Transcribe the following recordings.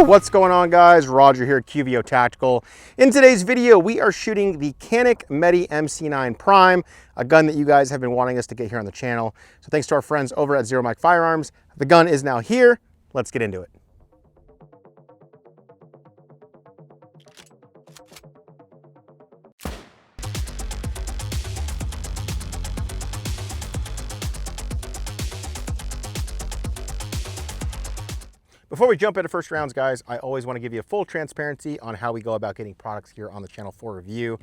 What's going on, guys? Roger here at QVO Tactical. In today's video, we are shooting the Canik METE MC9 Prime, a gun that you guys have been wanting us to get here on the channel. So thanks to our friends over at Zero Mike Firearms. The gun is now here. Let's get into it. Before we jump into first rounds, guys, I always want to give you a full transparency on how we go about getting products here on the channel for review.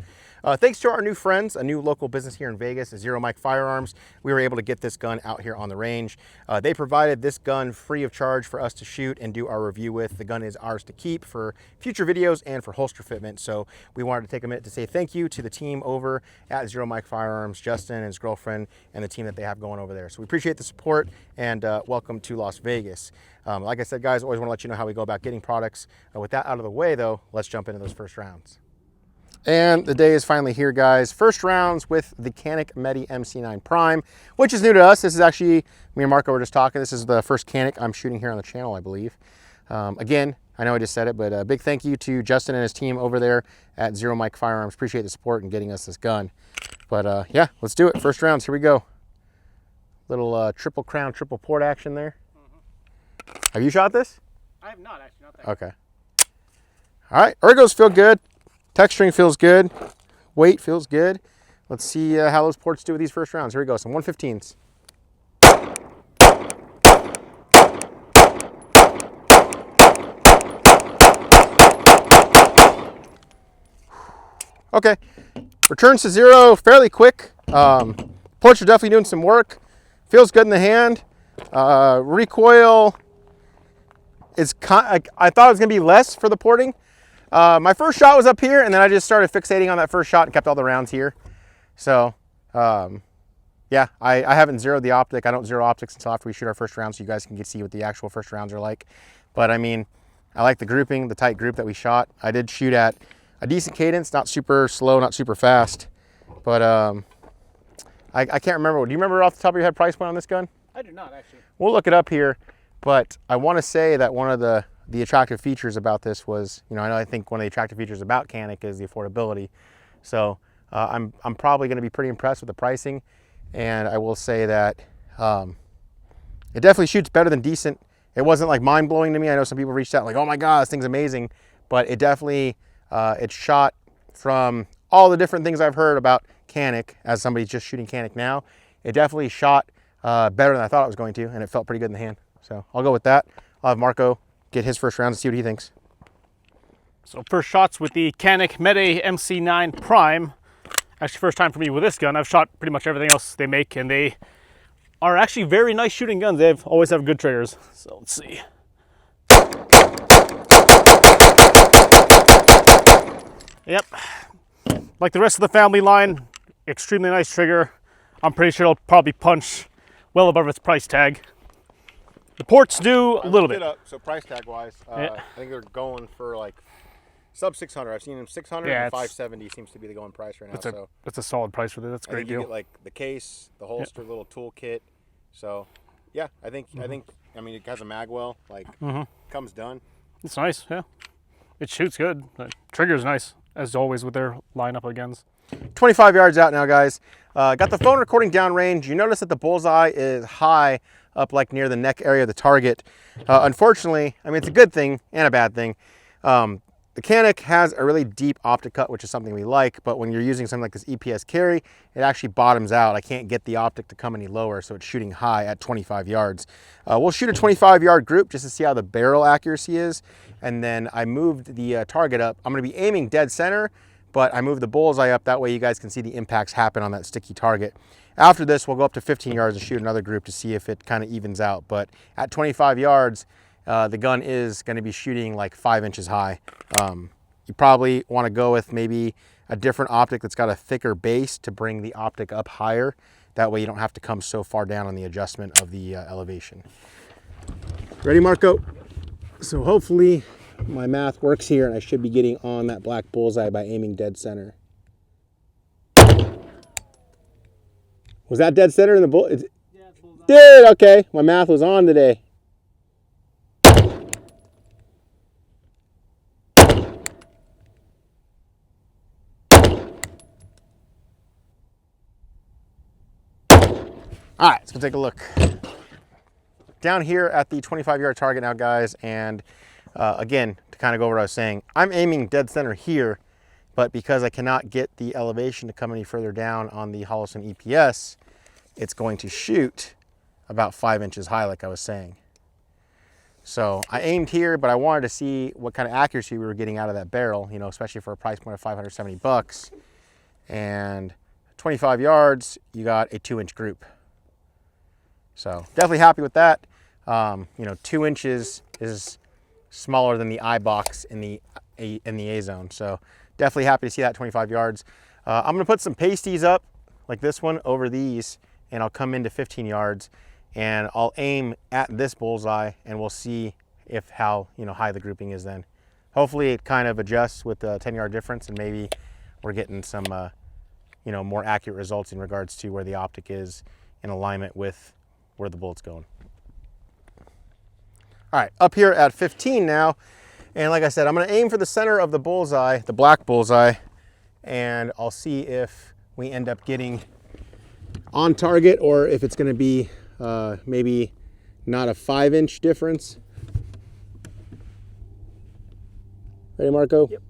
Thanks to our new friends, a new local business here in Vegas, Zero Mike Firearms, we were able to get this gun out here on the range. They provided this gun free of charge for us to shoot and do our review with. The gun is ours to keep for future videos and for holster fitment. So we wanted to take a minute to say thank you to the team over at Zero Mike Firearms, Justin and his girlfriend, and the team that they have going over there. So we appreciate the support, and welcome to Las Vegas. Like I said, guys, always want to let you know how we go about getting products. With that out of the way, though, let's jump into those first rounds. And the day is finally here, guys. First rounds with the Canik METE MC9 Prime, which is new to us. This is actually, me and Marco were just talking, this is the first Canik I'm shooting here on the channel, I believe. Again, I know I just said it, but a big thank you to Justin and his team over there at Zero Mike Firearms. Appreciate the support in getting us this gun. But yeah, let's do it. First rounds, here we go. Little triple crown, triple port action there. Have you shot this? I have not, actually. Not that. Okay. All right, ergos feel good. Texturing feels good. Weight feels good. Let's see how those ports do with these first rounds. Here we go, some 115s. Okay, returns to zero fairly quick. Ports are definitely doing some work. Feels good in the hand. Recoil is I thought it was gonna be less for the porting. My first shot was up here, and then I just started fixating on that first shot and kept all the rounds here. So yeah, I haven't zeroed the optic. I don't zero optics until after we shoot our first round, so you guys can see what the actual first rounds are like. But I mean, I like the grouping, the tight group that we shot. I did shoot at a decent cadence, not super slow, not super fast. But I can't remember. Do you remember off the top of your head price point on this gun? I do not, actually. We'll look it up here. But I want to say that one of the attractive features about this was, you know, I think one of the attractive features about Canik is the affordability. So I'm probably going to be pretty impressed with the pricing. And I will say that it definitely shoots better than decent. It wasn't like mind-blowing to me. I know some people reached out like, oh my God, this thing's amazing. But it definitely, it shot from all the different things I've heard about Canik as somebody just shooting Canik now. It definitely shot better than I thought it was going to, and it felt pretty good in the hand. So I'll go with that. I'll have Marco get his first round and see what he thinks. So first shots with the Canik METE MC9 Prime. Actually, first time for me with this gun. I've shot pretty much everything else they make, and they are actually very nice shooting guns. They always have good triggers. So let's see. Yep. Like the rest of the family line, extremely nice trigger. I'm pretty sure it'll probably punch well above its price tag. The ports do a little bit. So price tag wise, yeah. I think they're going for like sub 600. I've seen them 600 yeah, and 570 seems to be the going price right now. That's a solid price for this. That's a great deal. You get like the case, the holster, little tool kit. So yeah, I think I mean it has a magwell, like comes done. It's nice, yeah. It shoots good. The trigger's nice, as always with their lineup of guns. 25 yards out now, guys. Got the phone recording downrange. You notice that the bullseye is high up like near the neck area of the target. Unfortunately, I mean, it's a good thing and a bad thing. The Canik has a really deep optic cut, which is something we like, but when you're using something like this EPS carry, it actually bottoms out. I can't get the optic to come any lower, so it's shooting high at 25 yards. We'll shoot a 25-yard group just to see how the barrel accuracy is, and then I moved the target up. I'm gonna be aiming dead center, but I moved the bullseye up, that way you guys can see the impacts happen on that sticky target. After this, we'll go up to 15 yards and shoot another group to see if it kind of evens out. But at 25 yards, the gun is going to be shooting like 5 inches high. You probably want to go with maybe a different optic that's got a thicker base to bring the optic up higher. That way you don't have to come so far down on the adjustment of the elevation. Ready, Marco? So hopefully my math works here, and I should be getting on that black bullseye by aiming dead center. Was that dead center in the bull? Yeah, it's bullseye. Did, okay. My math was on today. All right, let's go take a look. Down here at the 25-yard target now, guys, and again, to kind of go over what I was saying, I'm aiming dead center here, but because I cannot get the elevation to come any further down on the Holosun EPS, it's going to shoot about 5 inches high, like I was saying. So I aimed here, but I wanted to see what kind of accuracy we were getting out of that barrel, you know, especially for a price point of 570 bucks. And 25 yards, you got a 2-inch group. So definitely happy with that. You know, 2 inches is smaller than the eye box in the A zone. So definitely happy to see that 25 yards. I'm gonna put some pasties up like this one over these, and I'll come into 15 yards and I'll aim at this bullseye, and we'll see if how, you know, high the grouping is then. Hopefully it kind of adjusts with the 10-yard difference, and maybe we're getting some, you know, more accurate results in regards to where the optic is in alignment with where the bullet's going. All right, up here at 15 now, and like I said, I'm gonna aim for the center of the bullseye, the black bullseye, and I'll see if we end up getting on target or if it's gonna be maybe not a 5-inch difference. Ready, Marco? Yep.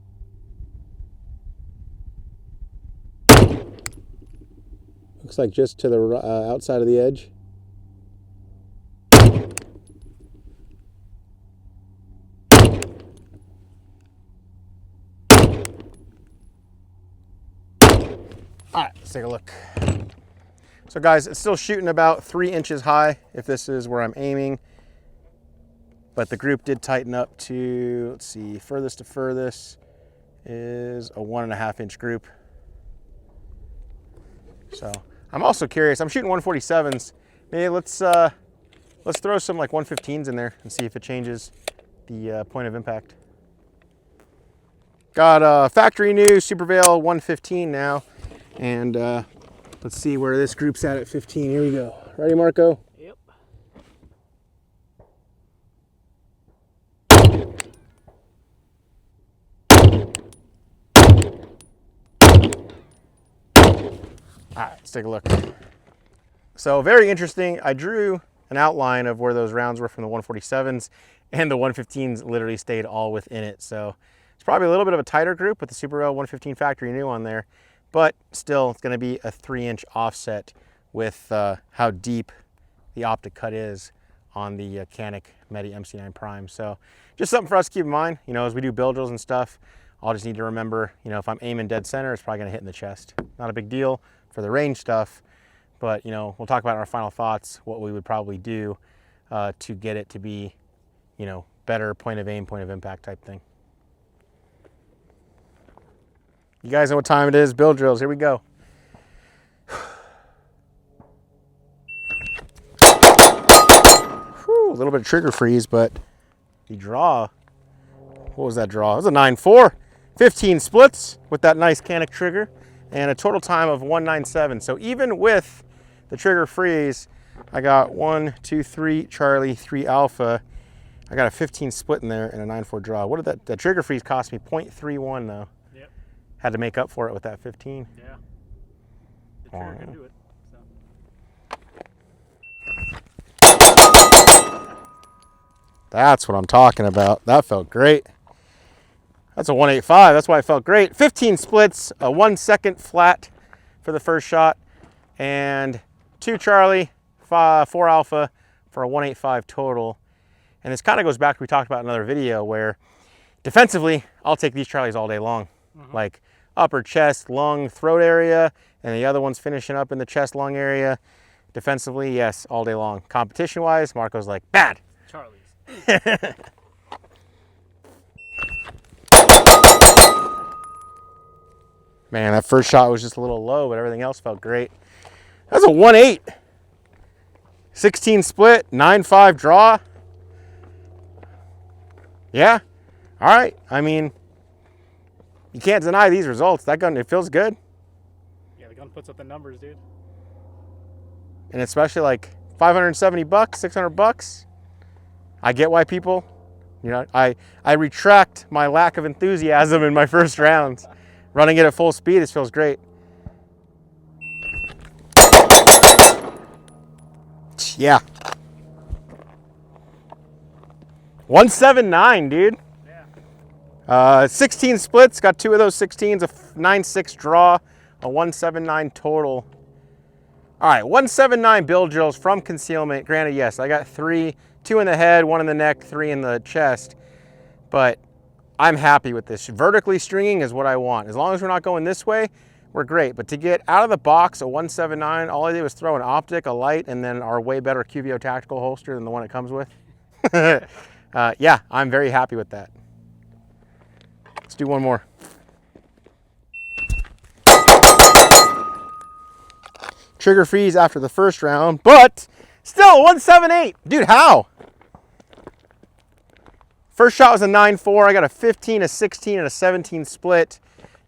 Looks like just to the outside of the edge. All right, let's take a look. So guys, it's still shooting about 3 inches high if this is where I'm aiming, but the group did tighten up to, let's see, furthest to furthest is a 1.5-inch group. So I'm also curious, I'm shooting 147s. Maybe let's throw some like 115s in there and see if it changes the point of impact. Got a factory new SuperVel 115 now. And let's see where this group's at 15. Here we go. Ready, Marco? Yep. All right, let's take a look. So very interesting. I drew an outline of where those rounds were from the 147s, and the 115s literally stayed all within it. So it's probably a little bit of a tighter group with the SuperVel 115 factory new on there. But still, it's going to be a 3-inch offset with how deep the optic cut is on the Canik METE MC9 Prime. So just something for us to keep in mind, you know, as we do build drills and stuff. I'll just need to remember, you know, if I'm aiming dead center, it's probably going to hit in the chest. Not a big deal for the range stuff, but, you know, we'll talk about in our final thoughts what we would probably do to get it to be, you know, better point of aim, point of impact type thing. You guys know what time it is. Build drills. Here we go. Whew, a little bit of trigger freeze, but the draw, what was that draw? It was a 9.4. 15 splits with that nice Canik trigger, and a total time of 197. So even with the trigger freeze, I got 1, 2, 3 Charlie, 3 Alpha. I got a 15 split in there and a 9.4 draw. What did that trigger freeze cost me? 0.31 though. Had to make up for it with that 15. Yeah. The trigger can do it. So. That's what I'm talking about. That felt great. That's a 185. That's why it felt great. 15 splits, a 1 second flat for the first shot, and 2 Charlie, 4 Alpha for a 185 total. And this kind of goes back to what we talked about in another video where defensively, I'll take these Charlies all day long. Like upper chest, lung, throat area, and the other one's finishing up in the chest, lung area. Defensively, yes, all day long. Competition-wise, Marco's like, bad. Charlie's. Man, that first shot was just a little low, but everything else felt great. That's a 1.8. 16 split, 9.5 draw. Yeah, all right. I mean, you can't deny these results. That gun, it feels good. Yeah, the gun puts up the numbers, dude. And especially like 570 bucks, 600 bucks. I get why people, you know, I retract my lack of enthusiasm in my first rounds. Running it at full speed, it feels great. Yeah. 179, dude. Yeah. 16 splits, got 2 of those 16s, a 9.6 draw, a 179 total. All right, 179 bill drills from concealment. Granted, yes, I got 3, 2 in the head, 1 in the neck, 3 in the chest, but I'm happy with this. Vertically stringing is what I want. As long as we're not going this way, we're great. But to get out of the box a 179, all I did was throw an optic, a light, and then our way better QVO tactical holster than the one it comes with. Yeah, I'm very happy with that. Let's do one more. Trigger freeze after the first round, but still 178. Dude, how? First shot was a 9.4. I got a 15, a 16, and a 17 split.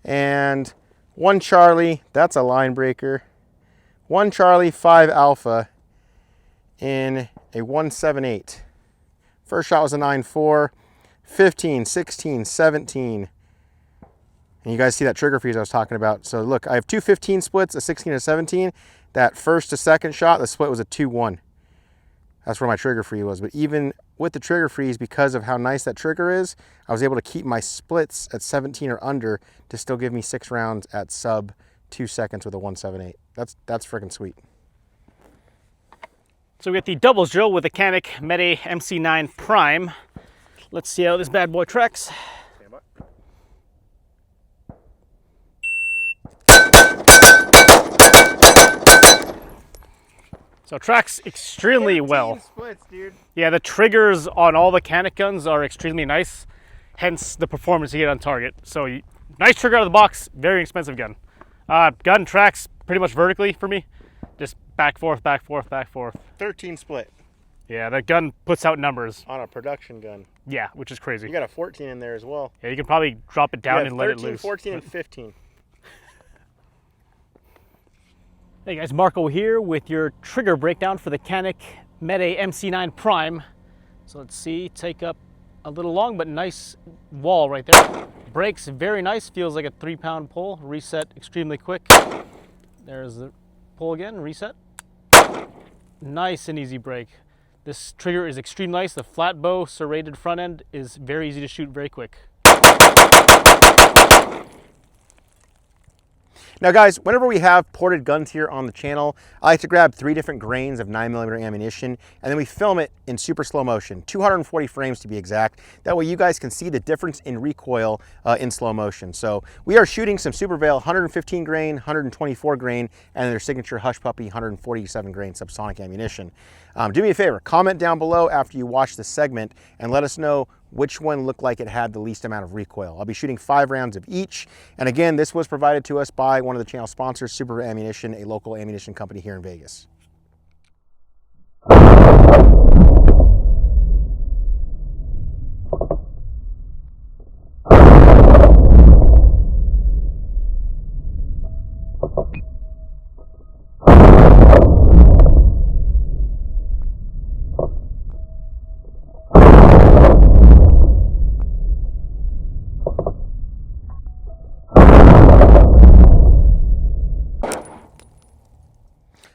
And 1 Charlie, that's a line breaker. 1 Charlie, 5 Alpha in a 178. First shot was a 9.4, 15, 16, 17. And you guys see that trigger freeze I was talking about. So look, I have 2 15 splits, a 16 and a 17. That first to second shot, the split was a 2-1. That's where my trigger freeze was. But even with the trigger freeze, because of how nice that trigger is, I was able to keep my splits at 17 or under to still give me 6 rounds at sub 2 seconds with a 178. That's freaking sweet. So we got the doubles drill with the Canik METE MC9 Prime. Let's see how this bad boy tracks. So it tracks extremely well. Splits, dude. Yeah, the triggers on all the Canik guns are extremely nice, hence the performance you get on target. So nice trigger out of the box, very expensive gun. Gun tracks pretty much vertically for me, just back, forth, back, forth, back, forth. 13 split. Yeah, that gun puts out numbers. On a production gun. Yeah, which is crazy. You got a 14 in there as well. Yeah, you can probably drop it down and let it 13, loose. 14, and 15. Hey guys, Marco here with your trigger breakdown for the Canik METE MC9 Prime. So let's see, take up a little long but nice wall right there. Brakes very nice, feels like a 3-pound pull. Reset extremely quick. There's the pull again, reset. Nice and easy brake. This trigger is extremely nice. The flat bow serrated front end is very easy to shoot very quick. Now guys, whenever we have ported guns here on the channel, I like to grab 3 different grains of 9mm ammunition, and then we film it in super slow motion, 240 frames to be exact. That way you guys can see the difference in recoil in slow motion. So we are shooting some SuperVel 115 grain, 124 grain, and their signature Hush Puppy 147 grain subsonic ammunition. Do me a favor, comment down below after you watch this segment and let us know which one looked like it had the least amount of recoil. I'll be shooting 5 rounds of each. And again, this was provided to us by one of the channel sponsors, SuperVel Ammunition, a local ammunition company here in Vegas.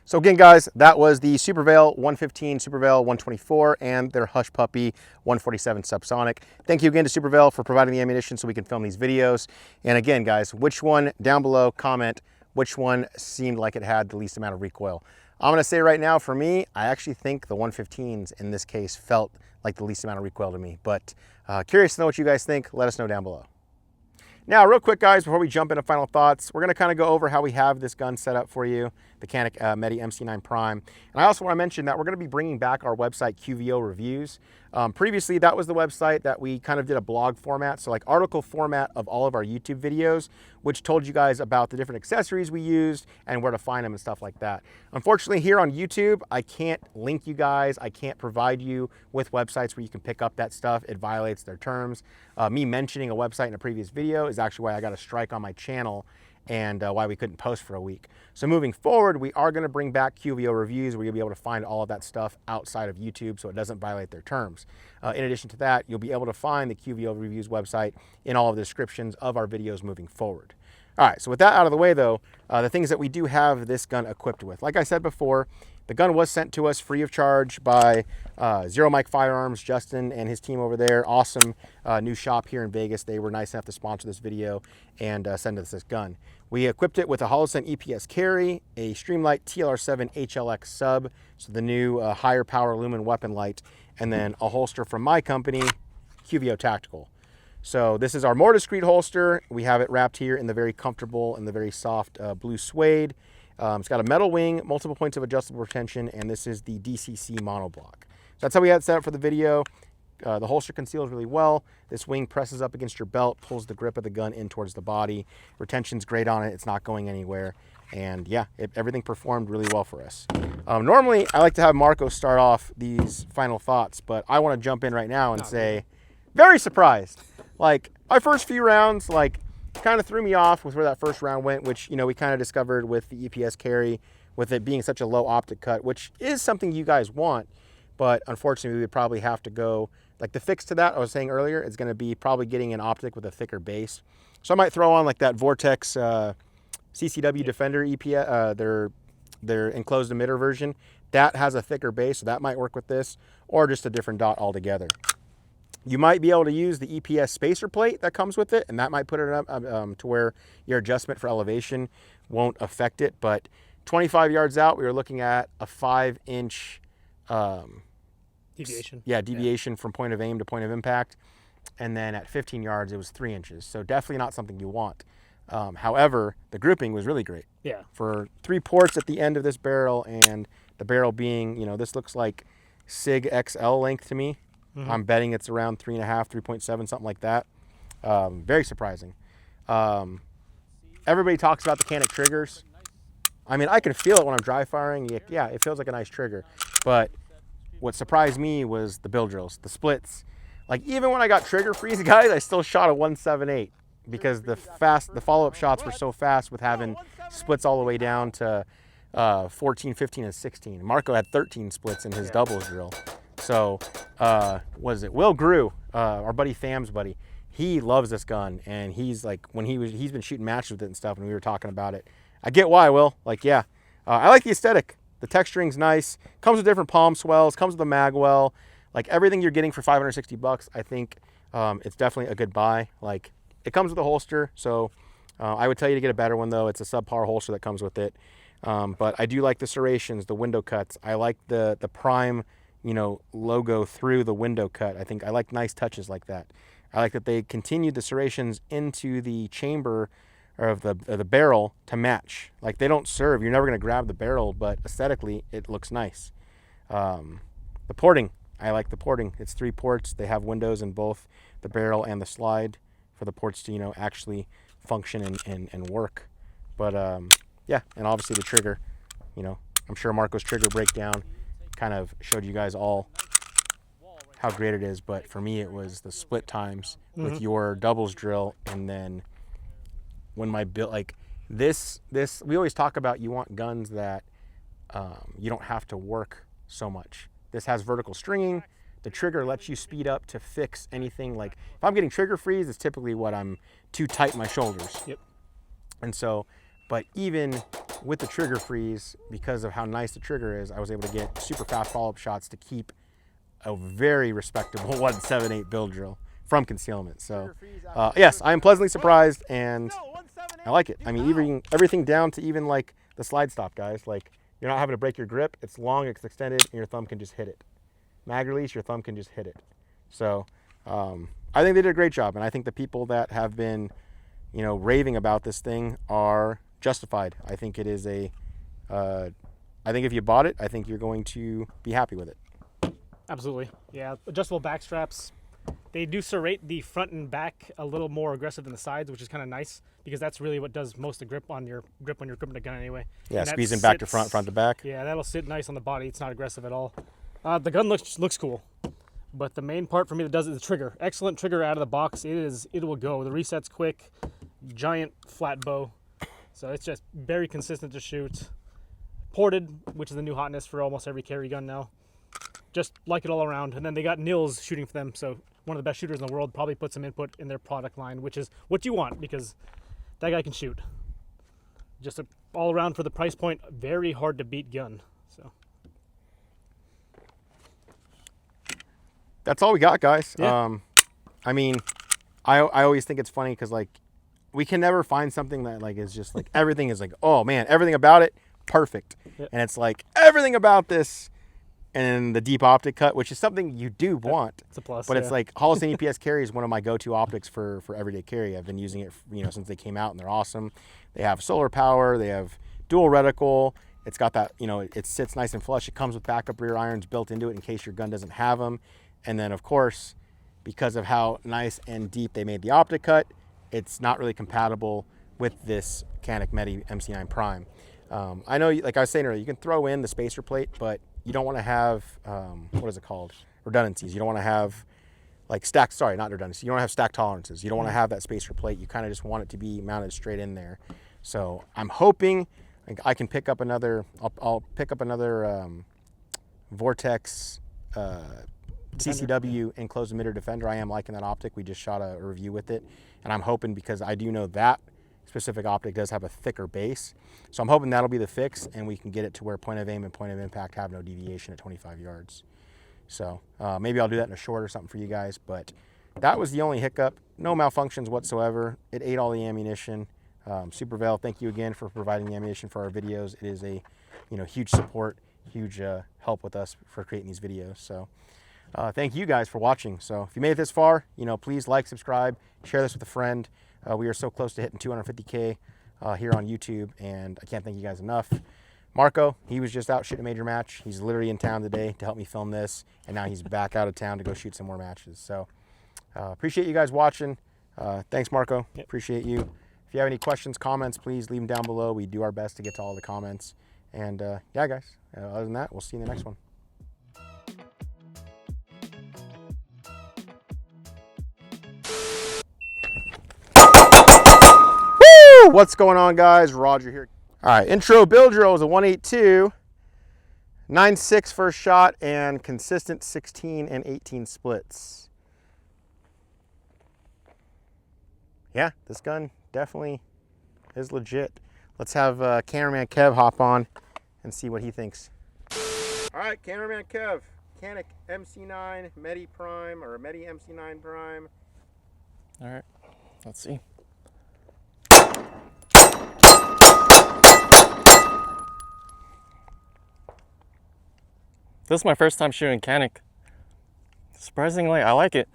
So again, guys, that was the SuperVel 115, SuperVel 124, and their Hush Puppy 147 subsonic. Thank you again to SuperVel for providing the ammunition so we can film these videos. And again, guys, which one down below, comment which one seemed like it had the least amount of recoil. I'm gonna say right now, for me, I actually think the 115s in this case felt like the least amount of recoil to me. But curious to know what you guys think. Let us know down below. Now, real quick, guys, before we jump into final thoughts, we're going to kind of go over how we have this gun set up for you, the Canik METE MC9 Prime. And I also want to mention that we're going to be bringing back our website, QVO Reviews. Previously, that was the website that we kind of did a blog format, so like article format of all of our YouTube videos, which told you guys about the different accessories we used and where to find them and stuff like that. Unfortunately, here on YouTube, I can't link you guys. I can't provide you with websites where you can pick up that stuff. It violates their terms. Me mentioning a website in a previous video is actually why I got a strike on my channel and why we couldn't post for a week. So moving forward, we are going to bring back QVO Reviews where you'll be able to find all of that stuff outside of YouTube so it doesn't violate their terms. In addition to that, you'll be able to find the QVO Reviews website in all of the descriptions of our videos moving forward. All right, so with that out of the way though, the things that we do have this gun equipped with. Like I said before, The gun was sent to us free of charge by Zero Mike Firearms, Justin and his team over there. Awesome new shop here in Vegas. They were nice enough to sponsor this video and send us this gun. We equipped it with a Holosun EPS carry, a Streamlight TLR7 HLX sub, so the new higher power lumen weapon light, and then a holster from my company, QVO Tactical. So this is our more discreet holster. We have it wrapped here in the very comfortable and the very soft blue suede. It's got a metal wing, multiple points of adjustable retention, and this is the DCC monoblock. So that's how we had it set up for the video. The holster conceals really well. This wing presses up against your belt, pulls the grip of the gun in towards the body. Retention's great on it. It's not going anywhere. And yeah, everything performed really well for us. Normally, I like to have Marco start off these final thoughts, but I want to jump in right now and say, very surprised. Like, our first few rounds, like, kind of threw me off with where that first round went, which, you know, we kind of discovered with the EPS carry, with it being such a low optic cut, which is something you guys want, but unfortunately we would probably have to go, like the fix to that I was saying earlier, is going to be probably getting an optic with a thicker base. So I might throw on like that Vortex CCW Defender EPS, their enclosed emitter version. That has a thicker base, so that might work with this, or just a different dot altogether. You might be able to use the EPS spacer plate that comes with it, and that might put it up to where your adjustment for elevation won't affect it. But 25 yards out, we were looking at a 5-inch deviation. Yeah, deviation from point of aim to point of impact. And then at 15 yards, it was 3 inches. So definitely not something you want. However, the grouping was really great. Yeah. For 3 ports at the end of this barrel, and the barrel being, you know, this looks like SIG XL length to me. Mm-hmm. I'm betting it's around 3.5, 3.7, something like that. Very surprising. Everybody talks about the Canik triggers. I mean, I can feel it when I'm dry firing. Yeah, it feels like a nice trigger. But what surprised me was the bill drills, the splits. Like, even when I got trigger freeze, guys, I still shot a 178 because the follow-up shots were so fast with having splits all the way down to 14, 15, and 16. Marco had 13 splits in his doubles drill. So, was it Will Grew, our buddy Tham's buddy? He loves this gun, and he's like, when he's been shooting matches with it and stuff, and we were talking about it. I get why, Will. Like, yeah, I like the aesthetic. The texturing's nice. Comes with different palm swells. Comes with a mag well. Like, everything you're getting for 560 bucks, I think it's definitely a good buy. Like, it comes with a holster, so I would tell you to get a better one though. It's a subpar holster that comes with it. But I do like the serrations, the window cuts. I like the Prime, you know, logo through the window cut. I like nice touches like that. I like that they continued the serrations into the chamber of the barrel to match. Like, they don't serve. You're never going to grab the barrel, but aesthetically it looks nice. The porting, I like the porting. It's 3 ports. They have windows in both the barrel and the slide for the ports to, you know, actually function and work. But yeah, and obviously the trigger, you know, I'm sure Marco's trigger breakdown kind of showed you guys all how great it is, but for me it was the split times with your doubles drill, and then when my build, like this we always talk about, you want guns that you don't have to work so much. This has vertical stringing. The trigger lets you speed up to fix anything. Like, if I'm getting trigger freeze, it's typically what I'm too tight in my shoulders. Yep. And so, but even with the trigger freeze, because of how nice the trigger is, I was able to get super fast follow-up shots to keep a very respectable 178 build drill from concealment. So yes, I am pleasantly surprised, and I like it. I mean, even everything down to even like the slide stop, guys. Like, you're not having to break your grip. It's long, it's extended, and your thumb can just hit it. Mag release, your thumb can just hit it. So I think they did a great job, and I think the people that have been, you know, raving about this thing are justified. I think it is a, I think if you bought it, I think you're going to be happy with it. Absolutely. Yeah, adjustable back straps. They do serrate the front and back a little more aggressive than the sides, which is kind of nice because that's really what does most of the grip when you're gripping the gun anyway. Yeah, squeezing back to front, front to back. Yeah, that'll sit nice on the body. It's not aggressive at all. The gun looks cool, but the main part for me that does it is the trigger. Excellent trigger out of the box. It will go. The reset's quick, giant flat bow, so it's just very consistent to shoot. Ported, which is the new hotness for almost every carry gun now. Just like it all around. And then they got Nils shooting for them, so one of the best shooters in the world. Probably put some input in their product line, which is what you want because that guy can shoot. Just all around for the price point, very hard to beat gun. So that's all we got, guys. Yeah. I mean, I always think it's funny because like we can never find something that like is just like everything is like, oh man, everything about it perfect, Yep. and it's like everything about this and the deep optic cut, which is something you do want. It's a plus. But yeah. it's like Holliston EPS carry is one of my go-to optics for everyday carry. I've been using it, since they came out, and they're awesome. They have solar power. They have dual reticle. It's got that, it sits nice and flush. It comes with backup rear irons built into it in case your gun doesn't have them. And then of course, because of how nice and deep they made the optic cut, it's not really compatible with this Canik METE MC9 Prime. I know, like I was saying earlier, you can throw in the spacer plate, but you don't want to have, what is it called? Redundancies. You don't want to have like stacked, not redundancy. You don't want to have stack tolerances. You don't want to have that spacer plate. You kind of just want it to be mounted straight in there. So I'm hoping I can pick up another, I'll pick up another Vortex CCW enclosed emitter defender. I am liking that optic. We just shot a review with it, and I'm hoping, because I do know that specific optic does have a thicker base, so I'm hoping that'll be the fix, and we can get it to where point of aim and point of impact have no deviation at 25 yards. So maybe I'll do that in a short or something for you guys, but that was the only hiccup. No malfunctions whatsoever. It ate all the ammunition. SuperVel, thank you again for providing the ammunition for our videos. It is a huge support, huge help with us for creating these videos. So thank you guys for watching. So if you made it this far, please like, subscribe, share this with a friend. We are so close to hitting 250K here on YouTube, and I can't thank you guys enough. Marco, he was just out shooting a major match. He's literally in town today to help me film this, and now he's back out of town to go shoot some more matches. So appreciate you guys watching. Thanks, Marco. Yep. Appreciate you. If you have any questions, comments, please leave them down below. We do our best to get to all the comments. And yeah, guys, other than that, we'll see you in the next one. Woo! What's going on, guys? Roger here. All right, intro build drill is a 182, 9.6 first shot, and consistent 16 and 18 splits. Yeah, this gun definitely is legit. Let's have cameraman Kev hop on and see what he thinks. All right, cameraman Kev, Canik MC9 METE Prime, or METE MC9 Prime. All right, let's see. This is my first time shooting Canik. Surprisingly, I like it.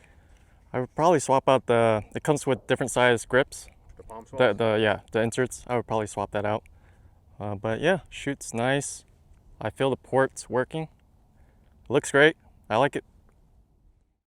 I would probably swap out it comes with different size grips. The palm swap? The inserts. I would probably swap that out. But yeah, shoots nice. I feel the port's working. Looks great. I like it.